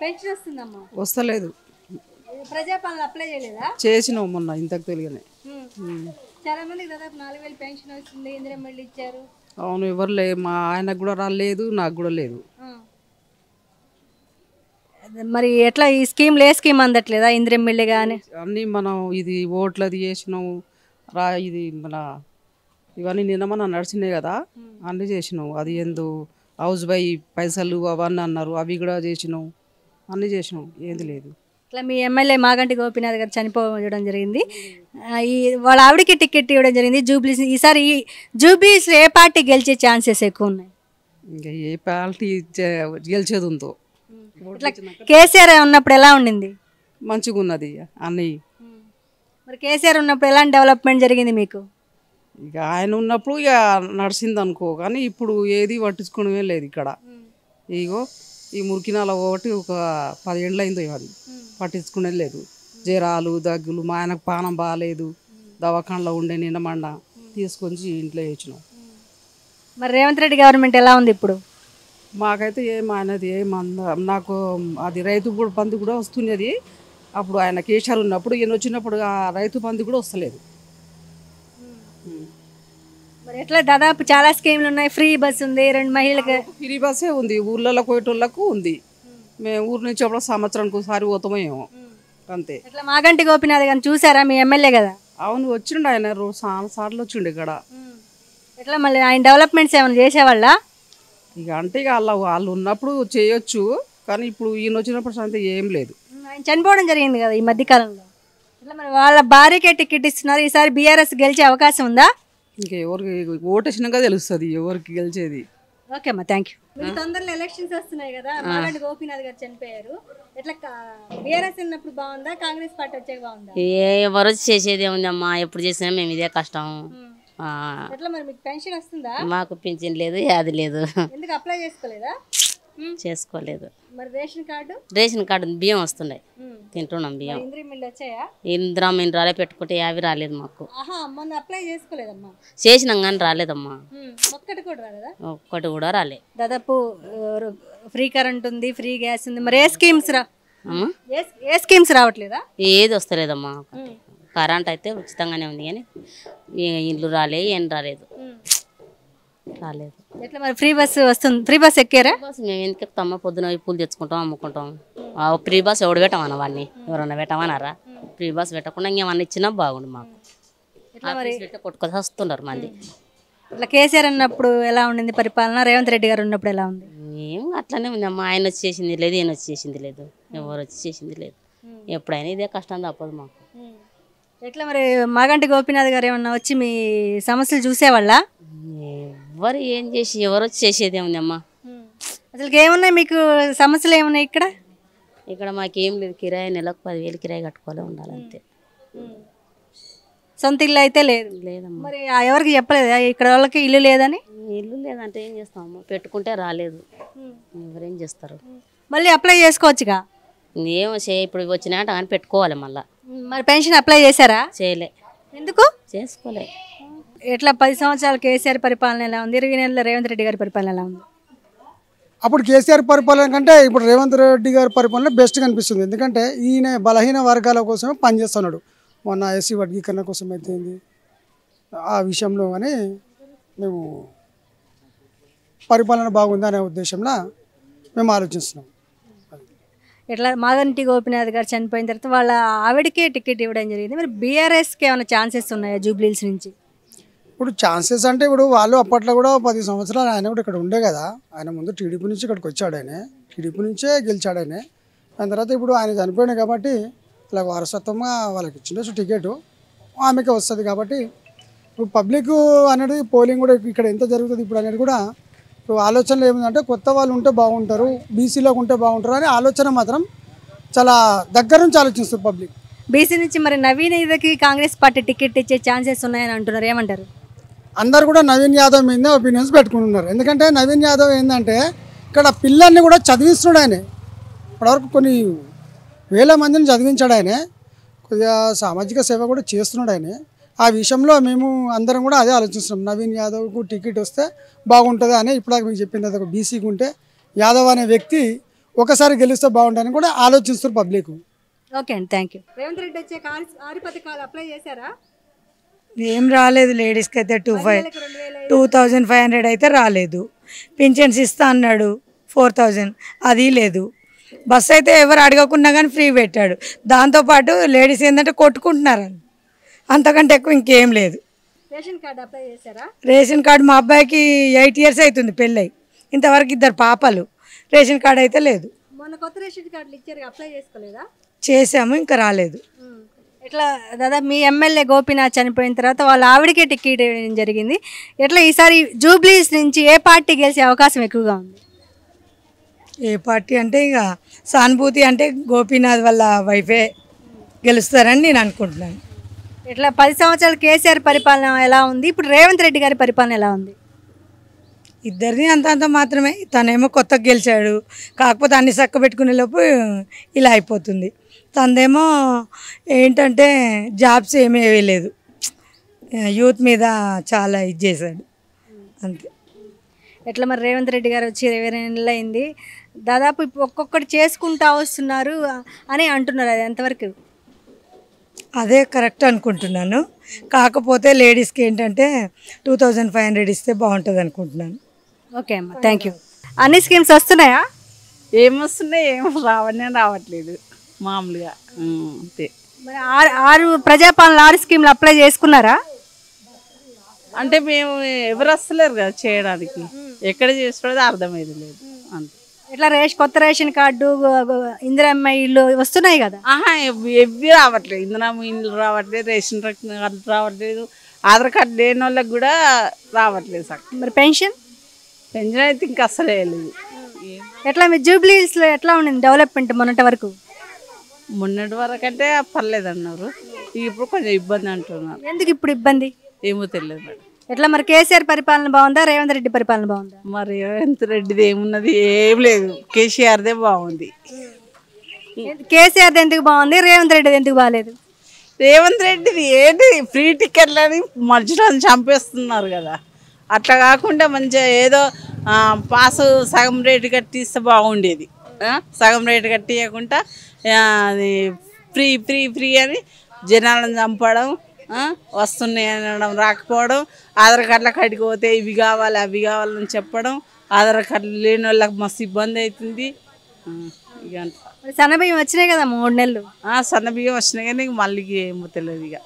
Pension వస్తుందమ్మా? వస్తలేదు. ప్రజాపాలన apply చేయలేదా? చేసినావు మొన్న ఇంతకు తెలియనే. చాలా మందికి దాదాపు 4000 పెన్షన్ వస్తుంది, ఇందిరమ్మ ఇల్లు ఇచ్చారు. అవును, ఎవరు లే, మా ఆయనకు కూడా రాలేదు, నాకు కూడా లేదు. మరి ఎట్లా ఈ స్కీమ్లు ఏ స్కీమ్ అందట్లేదా? ఇందిరమ్మ ఇల్లు కానీ అన్నీ మనం ఇది ఓట్లది చేసినాము ఇది మన ఇవన్నీ నిన్న మన నడిచినాయి కదా, అన్నీ చేసినావు. అది ఎందు హౌస్ బై పైసలు అవన్నీ అన్నారు, అవి కూడా చేసినావు, అన్నీ చేసినావు, ఏది లేదు. ఇట్లా మీ ఎమ్మెల్యే మాగంటి గోపీనాథ్ గారు చనిపోవడం జరిగింది. ఈ వాళ్ళ ఆవిడకి టికెట్ ఇవ్వడం జరిగింది జూబ్లీస్. ఈసారి ఈ జూబ్లీస్ ఏ పార్టీ గెలిచే ఛాన్సెస్ ఎక్కువ ఉన్నాయి? ఇంకా ఏ పార్టీ గెలిచేది ఉందో. ఇట్లా కేసీఆర్ ఉన్నప్పుడు ఎలా ఉండింది? మంచిగా ఉన్నది అన్నీ. మరి కేసీఆర్ ఉన్నప్పుడు ఎలాంటి డెవలప్మెంట్ జరిగింది మీకు? ఇక ఆయన ఉన్నప్పుడు ఇక నడిచింది అనుకో, కానీ ఇప్పుడు ఏది పట్టించుకోవడమే లేదు ఇక్కడ. ఇగో ఈ మురికినాల ఒకటి ఒక 10 ఏళ్ళు అయిందో ఇవన్నీ పట్టించుకునేది లేదు. జ్వరాలు దగ్గులు, మా ఆయనకు పానం బాగాలేదు, దవాఖానలో ఉండే నిండమండ తీసుకొని ఇంట్లో వేసినాం. మరి రేవంత్ రెడ్డి గవర్నమెంట్ ఎలా ఉంది ఇప్పుడు? మాకైతే ఏమైనది నాకు అది రైతు బంధు కూడా వస్తున్నది. అప్పుడు ఆయన కేసీఆర్ ఉన్నప్పుడు ఈయన వచ్చినప్పుడు ఆ రైతు బంధు కూడా వస్తలేదు. మరి ఎట్లా దాదాపు చాలా స్కీమ్లు ఉన్నాయి. ఫ్రీ బస్ ఉంది, 2 మహిళలకు ఫ్రీ బస్సే ఉంది, ఊర్లలో పోయేటోళ్ళకు ఉంది. మేము ఊరు నుంచి అప్పుడు సంవత్సరానికి ఒకసారి పోతామో ఏమో అంతే. ఇట్లా మాగంటి గోపీనాథ్ గారిని చూసారా? మీ ఎమ్మెల్యే కదా. అవును, వచ్చిండు ఆయన చాలా సార్లు వచ్చిండు ఇక్కడ. ఎట్లా మళ్ళీ ఆయన డెవలప్మెంట్స్ ఏమైనా చేసేవాళ్ళ? ఇక అంటే ఇక వాళ్ళు ఉన్నప్పుడు చేయొచ్చు, కానీ ఇప్పుడు ఈయన వచ్చినప్పుడు అంతే ఏం లేదు. ఆయన చనిపోవడం జరిగింది కదా ఈ మధ్యకాలంలో. ఇట్లా మరి వాళ్ళ భార్యకే టికెట్ ఇస్తున్నారు. ఈసారి బీఆర్ఎస్ గెలిచే అవకాశం ఉందా? ఇంకా ఎవరికి ఓటేసినాక తెలుస్తుంది ఎవరికి గెలిచేది. ఓకే అమ్మా, థ్యాంక్ యూ. తొందరలో ఎలక్షన్స్ వస్తున్నాయి కదా, మాగంటి గోపీనాథ్ గారు చనిపోయారు. ఎట్లా బీఆర్ఎస్ ఉన్నప్పుడు బాగుందా, కాంగ్రెస్ పార్టీ వచ్చాక బాగుందా? ఎవరు చేసేది ఏముందమ్మా, ఎప్పుడు చేసినా మేము ఇదే కష్టం. ఎట్లా మరి మీకు పెన్షన్ వస్తుందా? మాకు పింఛన్ లేదు, అది లేదు. ఎందుకు అప్లై చేసుకోలేదా? చేసుకోలేదు. మరి రేషన్ కార్డు బియ్యం వస్తున్నాయి, తింటున్నాం బియ్యం. వచ్చాయా? ఇందిరమ్మ రాలే, పెట్టుకుంటే అవి రాలేదు మాకు. మొన్న అప్లై చేసుకోలేదమ్మా? చేసినాం కానీ రాలేదమ్మా, ఒక్కటి కూడా రాలే. దాదాపు ఫ్రీ కరెంట్ ఉంది, ఫ్రీ గ్యాస్ ఉంది. మరి ఏ స్కీమ్స్ రావట్లేదా? ఏది వస్తలేదమ్మా. కరెంట్ అయితే ఉచితంగానే ఉంది, కానీ ఇల్లు రాలే, ఏం రాలేదు. ఎట్లా మరి ఫ్రీ బస్ వస్తుంది? ఫ్రీ బస్ ఎక్కారా? మేము ఎందుకు ఎక్కుతామా, పొద్దున పూలు తెచ్చుకుంటాం, అమ్ముకుంటాం. ఫ్రీ బస్ ఎవడు పెట్టమన్నా, వాడిని ఎవరన్నా పెట్టమన్నారా? ఫ్రీ బస్ పెట్టకుండా ఇంకేమన్నా ఇచ్చినా బాగుండు మాకు. కొట్టుకొని వస్తున్నారు మంది. ఇట్లా కేసీఆర్ ఉన్నప్పుడు ఎలా ఉండింది పరిపాలన, రేవంత్ రెడ్డి గారు ఉన్నప్పుడు ఎలా ఉంది? ఏం అట్లానే ఉందమ్మా, ఆయన వచ్చి చేసింది లేదు, ఈయన వచ్చి చేసింది లేదు, ఎవరు వచ్చి చేసింది లేదు. ఎప్పుడైనా ఇదే కష్టం తప్పదు మాకు. ఎట్లా మరి మాగంటి గోపీనాథ్ గారు ఏమన్నా వచ్చి మీ సమస్యలు చూసేవాళ్ళ? ఎవరు ఏం చేసి ఎవరు వచ్చి చేసేది ఏముందమ్మా. అసలు ఏమున్నాయి మీకు సమస్యలు, ఏమున్నాయి ఇక్కడ? ఇక్కడ మాకేం లేదు, కిరాయి నెలకు 10,000 కిరాయి కట్టుకోలే ఉండాలంతే. సొంత ఇల్లు అయితే లేదమ్మా. మరి ఎవరికి చెప్పలేదా ఇక్కడ వాళ్ళకి ఇల్లు లేదని? ఇల్లు లేదంటే ఏం చేస్తామమ్మా, పెట్టుకుంటే రాలేదు, ఎవరేం చేస్తారు. మళ్ళీ అప్లై చేసుకోవచ్చుగా? ఏమో ఇప్పుడు వచ్చినాయంట కానీ పెట్టుకోవాలి మళ్ళీ. మరి పెన్షన్ అప్లై చేశారా? చేయలే. ఎందుకు చేసుకోలే? ఎట్లా 10 సంవత్సరాలు కేసీఆర్ పరిపాలన ఎలా ఉంది, 20 నెలల రేవంత్ రెడ్డి గారి పరిపాలన ఎలా ఉంది? అప్పుడు కేసీఆర్ పరిపాలన కంటే ఇప్పుడు రేవంత్ రెడ్డి గారి పరిపాలన బెస్ట్ కనిపిస్తుంది. ఎందుకంటే ఈయన బలహీన వర్గాల కోసమే పనిచేస్తున్నాడు. మొన్న ఎస్సీ వర్గీకరణ కోసం అయితే ఆ విషయంలో అని మేము పరిపాలన బాగుంది అనే ఉద్దేశంలో మేము ఆలోచిస్తున్నాం. ఇట్లా మాగంటి గోపీనాథ్ గారు చనిపోయిన తర్వాత వాళ్ళ ఆవిడకే టికెట్ ఇవ్వడం జరిగింది. మరి బీఆర్ఎస్కి ఏమైనా ఛాన్సెస్ ఉన్నాయా జూబ్లీహిల్స్ నుంచి? ఇప్పుడు ఛాన్సెస్ అంటే ఇప్పుడు వాళ్ళు అప్పట్లో కూడా 10 సంవత్సరాలు ఆయన కూడా ఇక్కడ ఉండే కదా. ఆయన ముందు టీడీపీ నుంచి ఇక్కడికి వచ్చాడు, ఆయన టీడీపీ నుంచే గెలిచాడు ఆయన. దాని తర్వాత ఇప్పుడు ఆయన చనిపోయాడు కాబట్టి ఇలా వారసత్వంగా వాళ్ళకి ఇచ్చిండే టికెట్ ఆమెకే వస్తుంది. కాబట్టి ఇప్పుడు పబ్లిక్ అనేది పోలింగ్ కూడా ఇక్కడ ఎంత జరుగుతుంది ఇప్పుడు అనేది కూడా ఇప్పుడు ఆలోచనలు ఏముందంటే కొత్త వాళ్ళు ఉంటే బాగుంటారు, బీసీలోకి ఉంటే బాగుంటారు అనే ఆలోచన మాత్రం చాలా దగ్గర నుంచి ఆలోచిస్తారు పబ్లిక్. బీసీ నుంచి మరి నవీన్ యాదవ్కి కాంగ్రెస్ పార్టీ టికెట్ ఇచ్చే ఛాన్సెస్ ఉన్నాయని అంటున్నారు, ఏమంటారు? అందరు కూడా నవీన్ యాదవ్ మీదే ఒపీనియన్స్ పెట్టుకుంటున్నారు. ఎందుకంటే నవీన్ యాదవ్ ఏంటంటే ఇక్కడ పిల్లల్ని కూడా చదివిస్తున్నాడు ఆయన. ఇప్పటివరకు కొన్ని వేల మందిని చదివించాడు ఆయన. కొద్దిగా సామాజిక సేవ కూడా చేస్తున్నాడు ఆయన. ఆ విషయంలో మేము అందరం కూడా అదే ఆలోచిస్తున్నాం. నవీన్ యాదవ్కు టికెట్ వస్తే బాగుంటుంది అని ఇప్పుడు మీకు చెప్పింది. అది ఒక బీసీకి ఉంటే యాదవ్ అనే వ్యక్తి ఒకసారి గెలిస్తే బాగుంటుందని కూడా ఆలోచిస్తారు పబ్లిక్. ఓకే అండి, థ్యాంక్ యూ. రేవంత్ రెడ్డి వచ్చే ఆరు పథకాలు అప్లై చేశారా? ఏం రాలేదు. లేడీస్కి అయితే 2500 అయితే రాలేదు. పింఛన్స్ ఇస్తా అన్నాడు 4000, అది లేదు. బస్సు అయితే ఎవరు అడగకున్నా కానీ ఫ్రీ పెట్టాడు. దాంతోపాటు లేడీస్ ఏంటంటే కొట్టుకుంటున్నారు, అంతకంటే ఎక్కువ ఇంకేం లేదు. రేషన్ కార్డు అప్లై చేశారా? రేషన్ కార్డు మా అబ్బాయికి 8 years అవుతుంది పెళ్ళై, ఇంతవరకు 2 పాపలు. రేషన్ కార్డు అయితే లేదు. మొన్న కొత్త రేషన్ కార్డులు ఇచ్చారు, అప్లై చేసుకోలేదా? చేసాము, ఇంకా రాలేదు. ఎట్లా దాదాపు మీ ఎమ్మెల్యే గోపీనాథ్ చనిపోయిన తర్వాత వాళ్ళ ఆవిడకే టికెట్ ఇవ్వడం జరిగింది. ఎట్లా ఈసారి జూబ్లీస్ నుంచి ఏ పార్టీ గెలిచే అవకాశం ఎక్కువగా ఉంది? ఏ పార్టీ అంటే ఇక సానుభూతి అంటే గోపీనాథ్ వాళ్ళ వైఫే గెలుస్తారని నేను అనుకుంటున్నాను. ఇట్లా 10 సంవత్సరాలు కేసీఆర్ పరిపాలన ఎలా ఉంది, ఇప్పుడు రేవంత్ రెడ్డి గారి పరిపాలన ఎలా ఉంది? ఇద్దరిని అంత మాత్రమే. తనేమో కొత్తగా గెలిచాడు, కాకపోతే అన్ని చక్క పెట్టుకునే లోపు ఇలా అయిపోతుంది. తనదేమో ఏంటంటే జాబ్స్ ఏమీ వేయలేదు, యూత్ మీద చాలా ఇది చేశాడు అంతే. ఎట్లా మరి రేవంత్ రెడ్డి గారు వచ్చి 20 నెలలు అయింది, దాదాపు ఇప్పుడు ఒక్కొక్కటి చేసుకుంటా వస్తున్నారు అని అంటున్నారు, అది ఎంతవరకు? అదే కరెక్ట్ అనుకుంటున్నాను. కాకపోతే లేడీస్కి ఏంటంటే 2500 ఇస్తే బాగుంటుంది అనుకుంటున్నాను. ఓకే అమ్మా, థ్యాంక్ యూ. అన్ని స్కీమ్స్ వస్తున్నాయా? ఏమొస్తున్నాయి, ఏం రావట్లేదు మామూలుగా అంతే. మరి ఆరు ప్రజాపాలన 6 స్కీమ్లు అప్లై చేసుకున్నారా? అంటే మేము ఎవరు వస్తలేరు కదా చేయడానికి, ఎక్కడ చేస్తున్నది అర్థమైంది లేదు అంతే. ఇట్లా కొత్త రేషన్ కార్డు, ఇందిరమ్మ ఇల్లు వస్తున్నాయి కదా? ఎవ్వి రావట్లేదు. ఇందిరమ్మ ఇల్లు రావట్లేదు, రేషన్ కార్డు రావట్లేదు, ఆధార్ కార్డు లేని వాళ్ళకి కూడా రావట్లేదు సార్. మరి పెన్షన్ అయితే ఇంకా అసలే లేదు. ఎట్లా మీ జూబ్లీస్లో ఎట్లా ఉండింది డెవలప్మెంట్ మొన్నటి వరకు? మొన్నటి వరకు అంటే పర్లేదు అన్నారు, ఇప్పుడు కొంచెం ఇబ్బంది అంటున్నారు. ఎందుకు ఇప్పుడు ఇబ్బంది? ఏమో తెలియదు మేడం. ఎట్లా మరి కేసీఆర్ పరిపాలన బాగుందా, రేవంత్ రెడ్డి పరిపాలన బాగుందా? మరి రేవంత్ రెడ్డిది ఏమున్నది, ఏం లేదు. కేసీఆర్దే బాగుంది. కేసీఆర్ ఎందుకు బాగుంది, రేవంత్ రెడ్డిది ఎందుకు బాగాలేదు? రేవంత్ రెడ్డిది ఏంటి ఫ్రీ టికెట్లని మధ్యలో చంపేస్తున్నారు కదా, అట్లా కాకుండా మంచిగా ఏదో పాసు సగం రేటు కట్టిస్తే బాగుండేది. సగం రేటు కట్టియకుండా అది ఫ్రీ ఫ్రీ ఫ్రీ అని జనాలను చంపడం, వస్తున్నాయి అనడం, రాకపోవడం, ఆధార్ కార్డుల కాడికి పోతే ఇవి కావాలి అవి కావాలని చెప్పడం, ఆధార్ కార్డులు లేని వాళ్ళకి మస్తు ఇబ్బంది అవుతుంది. ఇక సన్నబియ్యం వచ్చినాయి కదా 3 నెలలు. సన్నబియ్యం వచ్చినాయి కానీ మళ్ళీ ఏమో తెలియదు. ఇక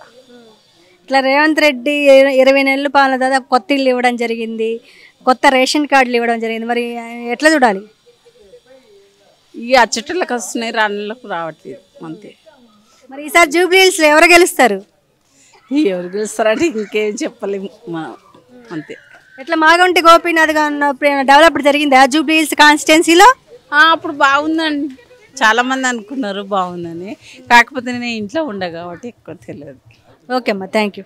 ఇట్లా రేవంత్ రెడ్డి 20 నెలలు పాలన దాదాపు కొత్త ఇల్లు ఇవ్వడం జరిగింది, కొత్త రేషన్ కార్డులు ఇవ్వడం జరిగింది, మరి ఎట్లా చూడాలి? ఇక అచ్చట్లకు వస్తున్నాయి, రాళ్ళకు రావట్లేదు అంతే. మరి ఈసారి జూబ్లీహిల్స్లో ఎవరు గెలుస్తారు? ఎవరు గెలుస్తారంటే ఇంకేం చెప్పలేము మనం అంతే. ఎట్లా మాగంటి గోపీనాథ్ గారు ఉన్నప్పుడు డెవలప్ జరిగిందా జూబ్లీహిల్స్ కాన్స్టిట్యున్సీలో? అప్పుడు బాగుందండి, చాలామంది అనుకున్నారు బాగుందని, కాకపోతే నేను ఇంట్లో ఉండ కాబట్టి ఎక్కువ తెలియదు. ఓకే అమ్మా, థ్యాంక్ యూ.